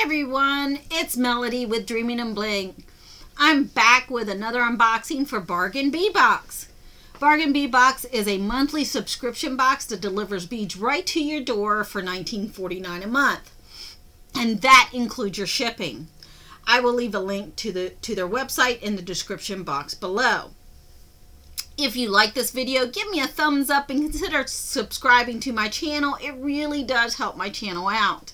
everyone, it's Melody with Dreaming and Bling. I'm back with another unboxing for Bargain Bead Box. Bargain Bead Box is a monthly subscription box that delivers beads right to your door for $19.49 a month. And that includes your shipping. I will leave a link to their website in the description box below. If you like this video, give me a thumbs up and consider subscribing to my channel. It really does help my channel out.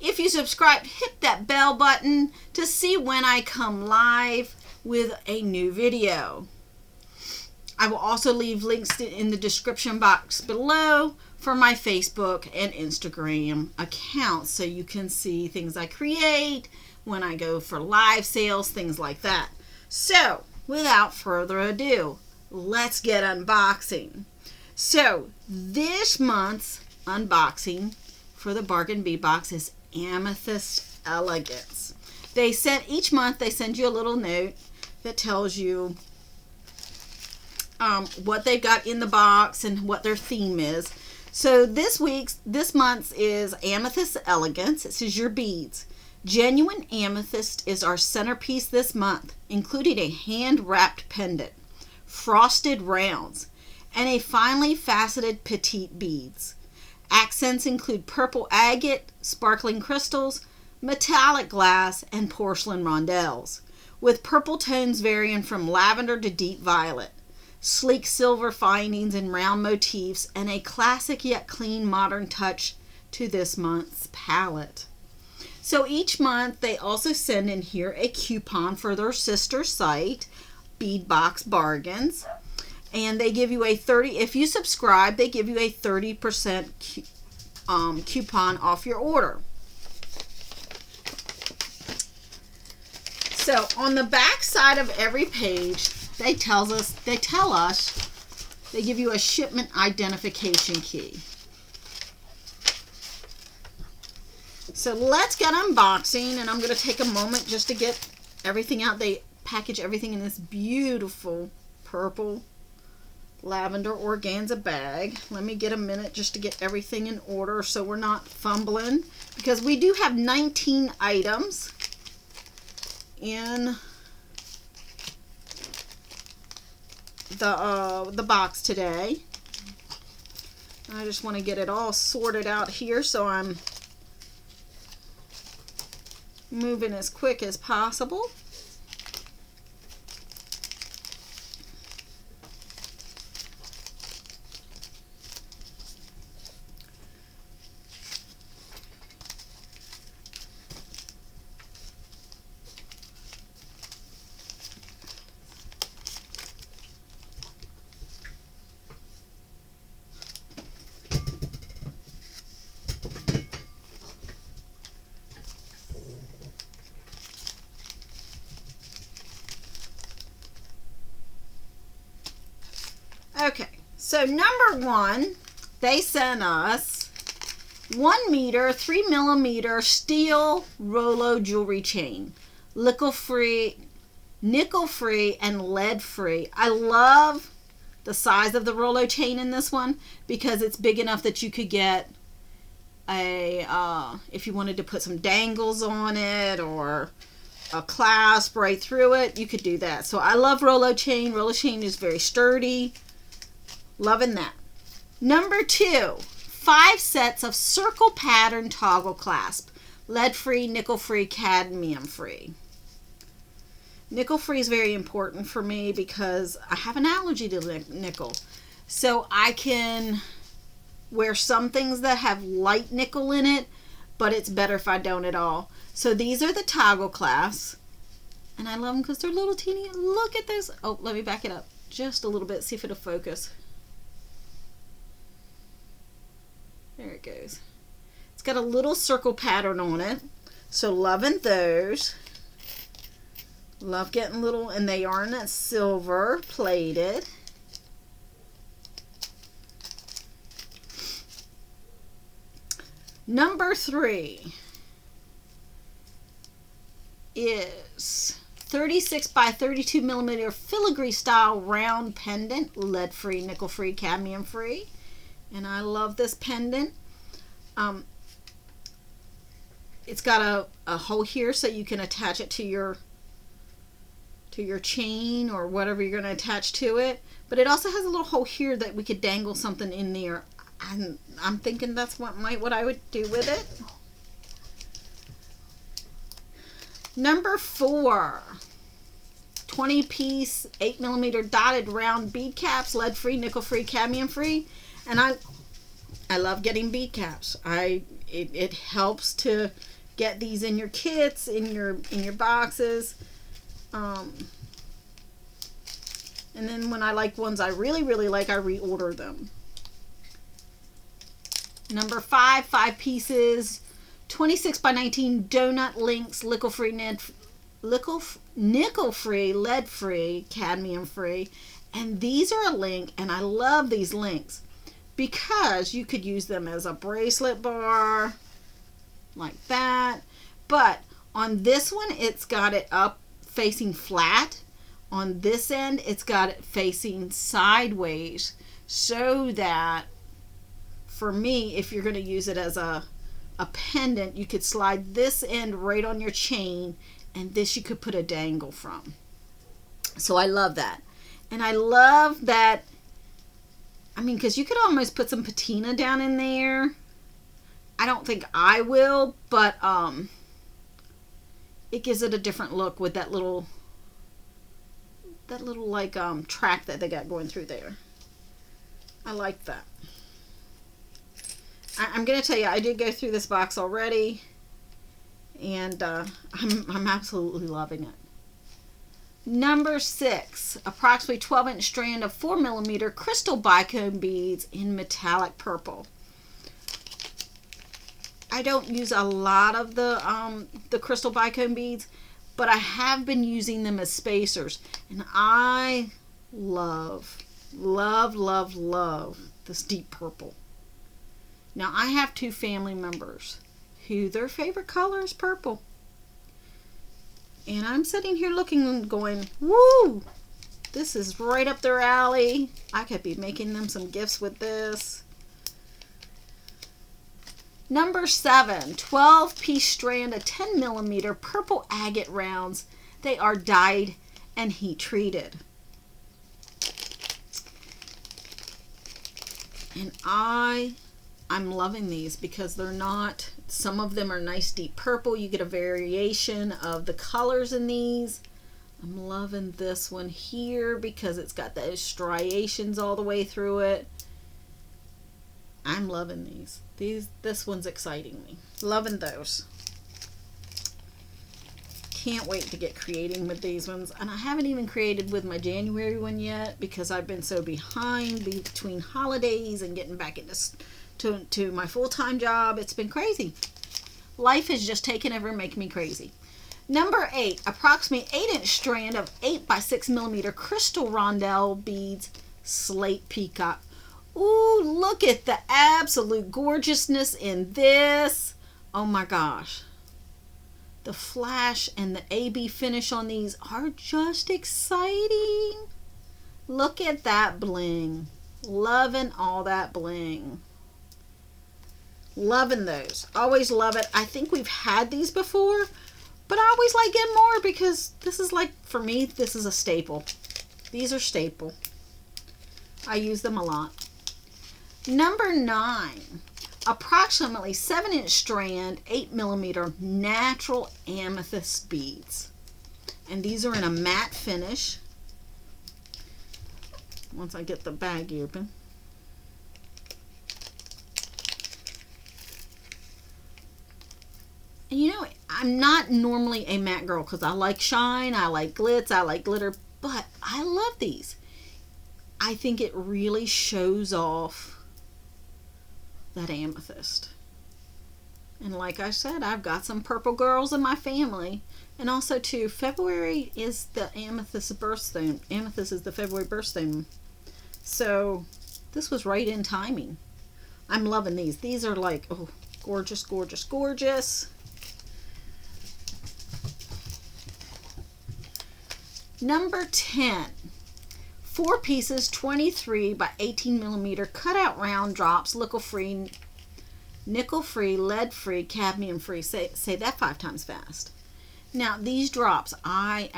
If you subscribe, hit that bell button to see when I come live with a new video. I will also leave links in the description box below for my Facebook and Instagram accounts so you can see things I create, when I go for live sales, things like that. So, without further ado, let's get unboxing. So, this month's unboxing for the Bargain Bead Box is Amethyst Elegance. Each month they send you a little note that tells you what they've got in the box and what their theme is. So this month's is Amethyst Elegance. It says your beads. Genuine amethyst is our centerpiece this month, including a hand-wrapped pendant, frosted rounds, and a finely faceted petite beads. Accents include purple agate, sparkling crystals, metallic glass, and porcelain rondelles, with purple tones varying from lavender to deep violet, sleek silver findings and round motifs, and a classic yet clean modern touch to this month's palette. So each month they also send in here a coupon for their sister site, Bead Box Bargains. And they give you if you subscribe, they give you a 30% coupon off your order. So on the back side of every page, they give you a shipment identification key. So let's get unboxing, and I'm going to take a moment just to get everything out. They package everything in this beautiful purple lavender organza bag. Let me get a minute just to get everything in order so we're not fumbling, because we do have 19 items in the box today. I just want to get it all sorted out here, so I'm moving as quick as possible. Okay, so number one, they sent us 1 meter, 3 millimeter steel Rolo jewelry chain, nickel-free, and lead-free. I love the size of the Rolo chain in this one because it's big enough that you could get if you wanted to put some dangles on it or a clasp right through it, you could do that. So I love Rolo chain. Rolo chain is very sturdy. Loving that. Number two, 5 sets of circle pattern toggle clasp, lead-free, nickel-free, cadmium-free. Nickel-free is very important for me because I have an allergy to nickel. So I can wear some things that have light nickel in it, but it's better if I don't at all. So these are the toggle clasps, and I love them because they're little teeny. Look at this. Oh, let me back it up just a little bit, see if it'll focus. There it goes. It's got a little circle pattern on it. So loving those. Love getting little, and they are in that silver plated. Number 3 is 36 by 32 millimeter filigree style round pendant, lead-free, nickel-free, cadmium-free. And I love this pendant. it's got a hole here so you can attach it to your chain or whatever you're going to attach to it. But it also has a little hole here that we could dangle something in there. I'm thinking that's what I would do with it. Number 4, 20-piece 8mm dotted round bead caps, lead-free, nickel-free, cadmium-free. And I love getting bead caps. It helps to get these in your kits, in your boxes. And then when I like ones I really, really like, I reorder them. Number 5, 5 pieces, 26x19 Doughnut Links, nickel-free, lead-free, cadmium-free. And these are a link, and I love these links because you could use them as a bracelet bar, like that. But on this one, it's got it up facing flat. On this end, it's got it facing sideways, so that for me, if you're going to use it as a pendant, you could slide this end right on your chain, and this you could put a dangle from. So I love that. And I love that, I mean, because you could almost put some patina down in there. I don't think I will, but it gives it a different look with that little like track that they got going through there. I like that. I'm gonna tell you, I did go through this box already, and I'm absolutely loving it. Number 6, approximately 12-inch strand of 4mm crystal bicone beads in metallic purple. I don't use a lot of the crystal bicone beads, but I have been using them as spacers, and I love this deep purple. Now, I have 2 family members who their favorite color is purple. And I'm sitting here looking and going, woo, this is right up their alley. I could be making them some gifts with this. Number 7, 12-piece strand of 10mm purple agate rounds. They are dyed and heat treated. And I'm loving these because they're not, some of them are nice deep purple. You get a variation of the colors in these. I'm loving this one here because it's got those striations all the way through it. I'm loving these. This one's exciting me. Loving those. Can't wait to get creating with these ones. And I haven't even created with my January one yet because I've been so behind between holidays and getting back into my full-time job. It's been crazy. Life has just taken over and making me crazy. Number 8, approximately 8-inch strand of 8x6mm crystal Rondelle beads, slate peacock. Ooh, look at the absolute gorgeousness in this. Oh my gosh. The flash and the AB finish on these are just exciting. Look at that bling. Loving all that bling. Loving those. Always love it. I think we've had these before, but I always like getting more because this is like, for me, this is a staple. These are staple. I use them a lot. Number 9, approximately 7-inch strand, 8mm natural amethyst beads. And these are in a matte finish. Once I get the bag open. And you know, I'm not normally a matte girl because I like shine, I like glitz, I like glitter, but I love these. I think it really shows off that amethyst. And like I said, I've got some purple girls in my family. And also too, February is the amethyst birthstone. Amethyst is the February birthstone. So this was right in timing. I'm loving these. These are like, oh, gorgeous, gorgeous, gorgeous. Number 10. 4 pieces, 23 by 18mm cutout round drops, nickel-free, nickel-free, lead-free, cadmium-free. Say that 5 times fast. Now, these drops, I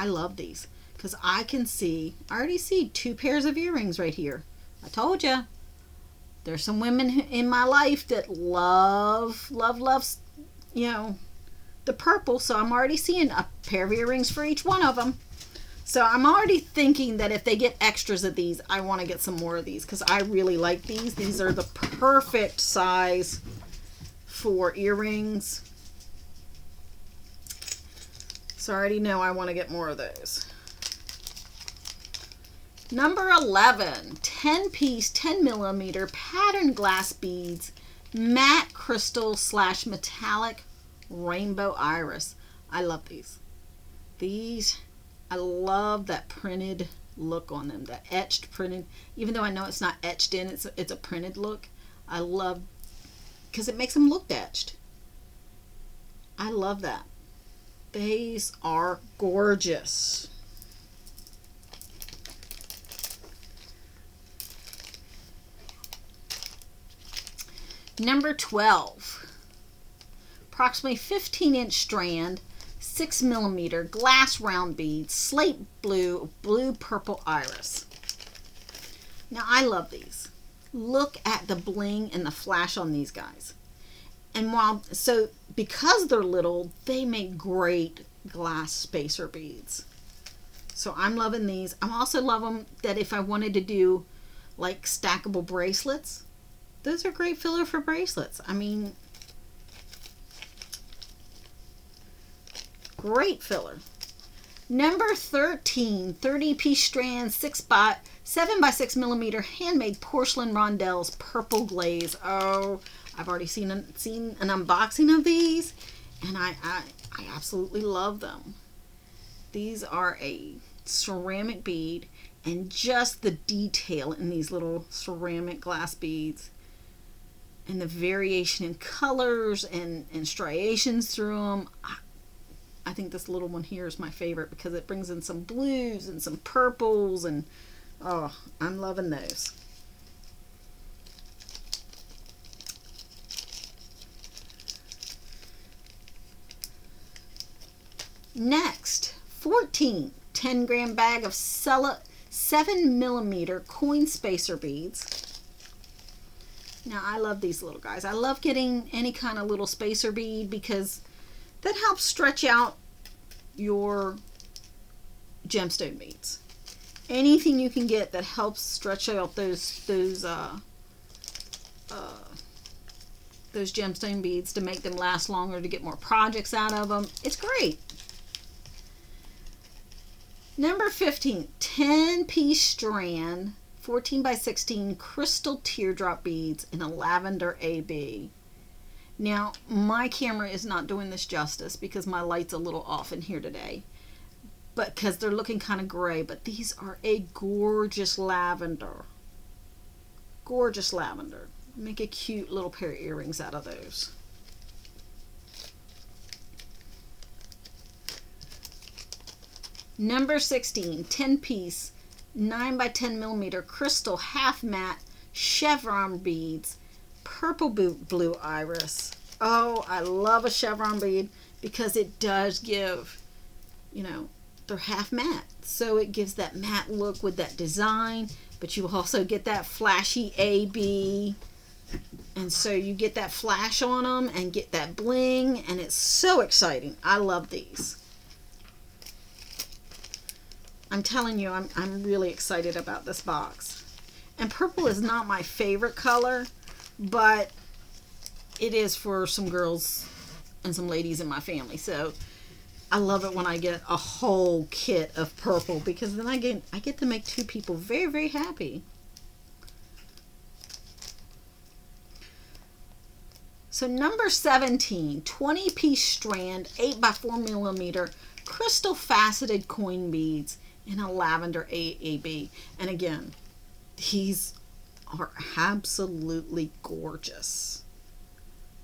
love these because I already see 2 pairs of earrings right here. I told you. There's some women in my life that love, the purple. So I'm already seeing a pair of earrings for each one of them. So I'm already thinking that if they get extras of these, I want to get some more of these because I really like these. These are the perfect size for earrings. So I already know I want to get more of those. Number 11, 10-piece, 10mm patterned glass beads, matte crystal / metallic rainbow iris. I love these. I love that printed look on them, that etched printed, even though I know it's not etched in, it's a printed look. I love, because it makes them look etched. I love that. These are gorgeous. Number 12, approximately 15-inch strand, 6mm glass round beads, slate blue, purple iris. Now I love these. Look at the bling and the flash on these guys. And because they're little, they make great glass spacer beads. So I'm loving these. I'm also loving that if I wanted to do like stackable bracelets, those are great filler for bracelets. I mean, great filler. Number 13, 30-piece strand, 7x6mm handmade porcelain rondelles, purple glaze. Oh, I've already seen an unboxing of these, and I absolutely love them. These are a ceramic bead, and just the detail in these little ceramic glass beads, and the variation in colors and striations through them. I think this little one here is my favorite because it brings in some blues and some purples, and oh, I'm loving those. Next, 14 10-gram bag of Sela 7mm coin spacer beads. Now I love these little guys. I love getting any kind of little spacer bead because that helps stretch out your gemstone beads. Anything you can get that helps stretch out those gemstone beads to make them last longer, to get more projects out of them, it's great. Number 15, 10-piece strand, 14x16 crystal teardrop beads in a lavender AB. Now, my camera is not doing this justice because my light's a little off in here today, but because they're looking kind of gray, but these are a gorgeous lavender. Gorgeous lavender. Make a cute little pair of earrings out of those. Number 16, 10-piece, 9x10mm crystal half matte chevron beads, purple blue iris. Oh, I love a chevron bead because it does give, they're half matte. So it gives that matte look with that design, but you also get that flashy AB. And so you get that flash on them and get that bling, and it's so exciting. I love these. I'm telling you, I'm really excited about this box. And purple is not my favorite color, but it is for some girls and some ladies in my family. So I love it when I get a whole kit of purple because then I get to make 2 people very, very happy. So number 17, 20-piece strand, 8x4mm crystal faceted coin beads in a lavender AB. And again, these are absolutely gorgeous.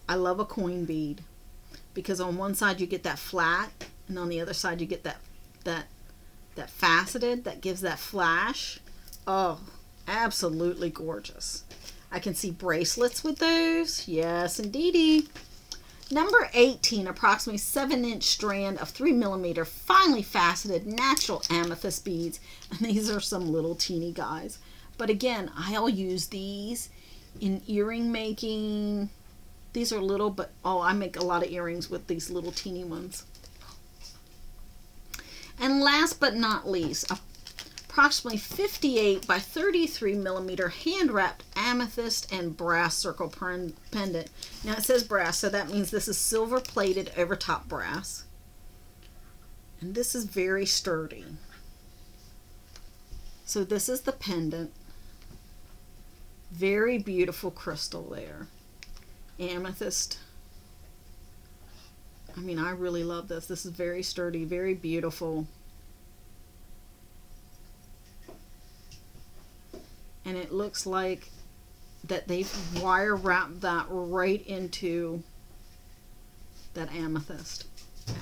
I love a coin bead because on one side you get that flat, and on the other side you get that faceted that gives that flash. Oh, absolutely gorgeous. I can see bracelets with those. Yes, indeedy. Number 18, approximately 7-inch strand of 3mm finely faceted natural amethyst beads. And these are some little teeny guys. But again, I'll use these in earring making. These are little, but oh, I make a lot of earrings with these little teeny ones. And last but not least, approximately 58 by 33mm hand-wrapped amethyst and brass circle pendant. Now it says brass, so that means this is silver-plated over top brass. And this is very sturdy. So this is the pendant. Very beautiful crystal there. Amethyst. I mean, I really love this. This is very sturdy, very beautiful. And it looks like that they've wire wrapped that right into that amethyst.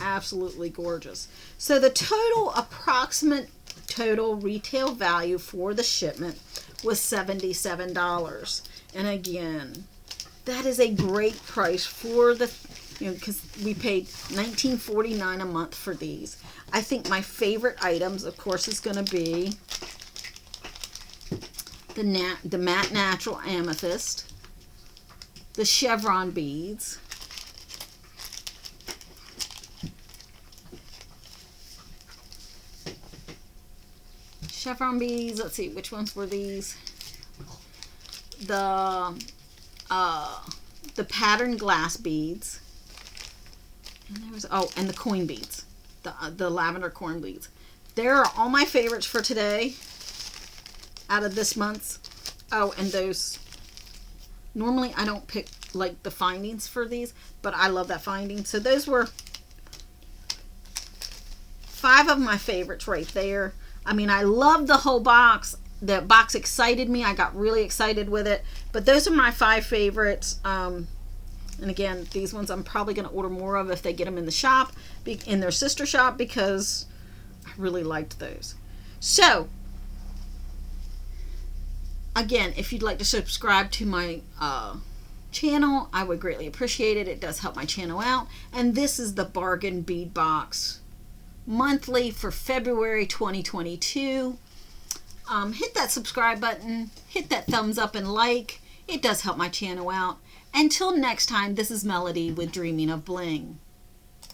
Absolutely gorgeous. So the approximate total retail value for the shipment was $77. And again, that is a great price for the, because we paid $19.49 a month for these. I think my favorite items, of course, is going to be the matte natural amethyst, the chevron beads, let's see, which ones were these? The patterned glass beads, and there was, oh, and the coin beads, the lavender coin beads. They're all my favorites for today out of this month's. Oh, and those, normally I don't pick like the findings for these, but I love that finding. So those were 5 of my favorites right there. I mean, I love the whole box. The box excited me. I got really excited with it. But those are my 5 favorites. And again, these ones I'm probably going to order more of if they get them in the shop, in their sister shop, because I really liked those. So, again, if you'd like to subscribe to my channel, I would greatly appreciate it. It does help my channel out. And this is the bargain bead box monthly for February 2022. Hit that subscribe button, hit that thumbs up and like. It does help my channel out. Until next time, this is Melody with Dreaming of Bling.